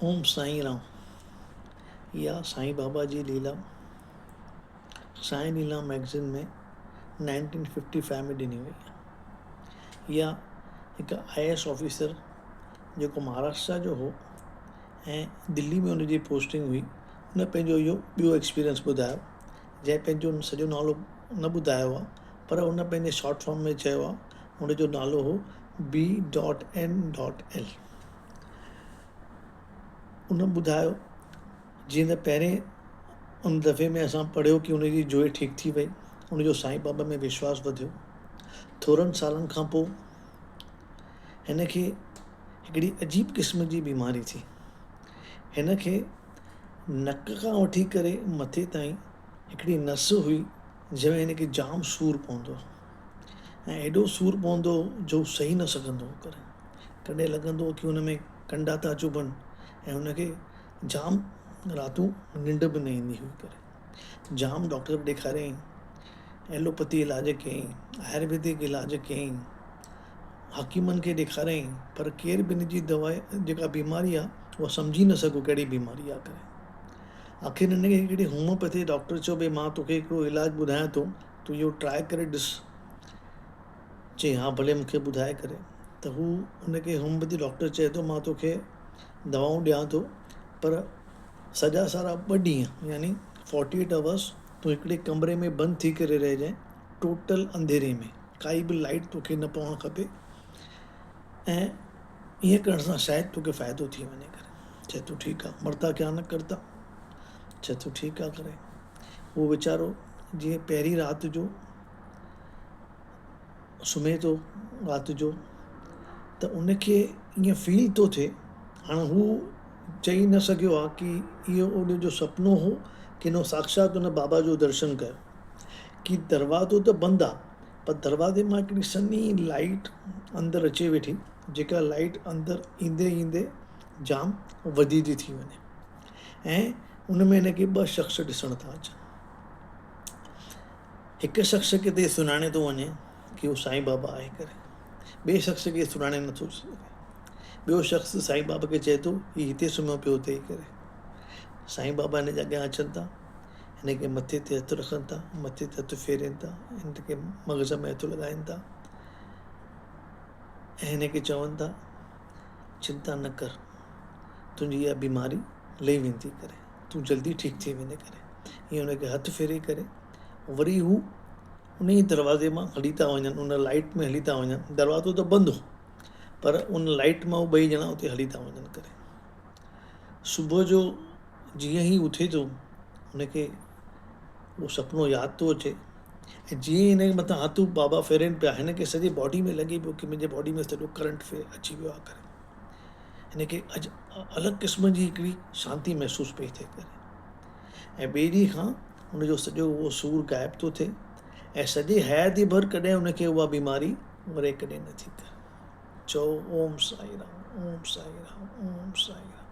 ओम साईं राम। या साईं बाबा जी लीला साईं लीला मैगज़ीन में 1955 में ॾिनी वई आहे। इहा हिकु IAS ऑफिसर जेको महाराष्ट्र जो हो ऐं दिल्ली में हुनजी पोस्टिंग हुई, हुन पंहिंजो इहो ॿियो एक्सपीरियंस ॿुधायो, जंहिं पंहिंजो सॼो नालो न ॿुधायो आहे, पर हुन पंहिंजे शॉर्ट फॉर्म में चयो आहे। हुनजो नालो हो B.N.L। उन ॿुधायो जीअं त पहिरें उन दफ़े में असां पढ़ियो कि हुनजी जोइ ठीकु थी वई, हुनजो साईं बाबा में विश्वास वधियो। थोरनि सालनि खां पोइ हिन खे हिकिड़ी अजीब क़िस्म जी बीमारी थी। हिन खे नक खां वठी करे मथे ताईं हिकिड़ी नस हुई जंहिंमें हिन खे जाम सूरु पवंदो ऐं एॾो सूरु पवंदो जो सही न सघंदो हो करे। कॾहिं लॻंदो हो कि हुन में कंडा था चुभनि ऐं हुनखे जाम रातूं निंड बि न ईंदी हुई करे। जाम डॉक्टर ॾेखारियईं, एलोपैथी इलाज कयईं, आयुर्वेदिक इलाज कयईं, हकीमनि खे ॾेखारियईं, पर केर बि हिन जी दवा जेका बीमारी आहे उहा सम्झी न सघो कहिड़ी बीमारी आहे करे। आख़िर हिन खे हिकिड़ी होम्योपैथी डॉक्टर चयो भई मां तोखे हिकिड़ो इलाजु ॿुधायां थो, तूं इहो ट्राए करे ॾिस। चई हा भले मूंखे ॿुधाए करे। त हू हुनखे होम्योपैथी डॉक्टर चए थो मां तोखे दवाऊं ॾियां थो, पर सॼा सारा 2 ॾींहं यानी 48 आवर्स तूं हिकिड़े कमरे में बंदि थी करे रहिजांइ, टोटल अंधेरे में, काई बि लाइट तोखे न पवणु खपे, ऐं ईअं करण सां शायदि तोखे फ़ाइदो थी वञे करे। चए थो ठीकु आहे, मरता क्या न करता। चए थो ठीकु आहे करे। उहो वीचारो जीअं पहिरीं राति जो सुम्हे थो राति जो, त उनखे ईअं फील थो थिए। हाणे हू चई न सघियो आहे कि इहो उन जो सुपिनो हो कि न साक्षात उन बाबा जो दर्शन कयो। कि दरवाज़ो त बंदि आहे, पर दरवाज़े मां हिकिड़ी सन्ही लाइट अंदरि अचे वेठी, जेका लाइट अंदरि ईंदे ईंदे जाम वधी थी वञे ऐं उन में हिनखे 2 शख़्स ॾिसण था अचनि। हिकु शख़्स किथे सुञाणे थो वञे कि उहो साईं बाबा आहे करे, ॿिए शख़्स खे सुञाणे नथो सघे। ॿियो शख़्स साईं बाबा खे चए थो हीउ हिते सुम्हियो पियो अथई करे। साईं बाबा हिन जे अॻियां अचनि था, हिन खे मथे ते हथु रखनि था, मथे ते हथु फेरनि था, हिन खे मग़ज़ में हथु लॻाइनि था ऐं हिन खे चवनि था चिंता न कर, तुंहिंजी इहा बीमारी लही वेंदी करे, तूं जल्दी ठीकु थी वेंदे करे। ईअं हुनखे हथु फेरे करे वरी हू उन ई दरवाज़े मां हली था वञनि, उन लाइट में हली था वञनि। दरवाज़ो त बंदि हो, पर उन लाइट मां उहे 2 ॼणा उते हली था वञनि करे। सुबुह जो जीअं ई उथे थो, हुनखे उहो सुपिनो यादि थो अचे ऐं जीअं ई हिन मथां हथु बाबा फेरनि पिया, हिन खे सॼी बॉडी में लॻे पियो कि मुंहिंजे बॉडी में सॼो करंट अची वियो आहे करे। हिन खे अलॻि क़िस्म जी हिकिड़ी शांती महसूसु पई थिए करे। ऐं ॿिए ॾींहं खां हुनजो सॼो उहो सूरु ग़ाइबु थो थिए ऐं सॼी हयाती भर कॾहिं हुनखे उहा बीमारी वरे कॾहिं न थी करे। चओ ओम साईं राम, ओम साईं राम, ओम साईं राम।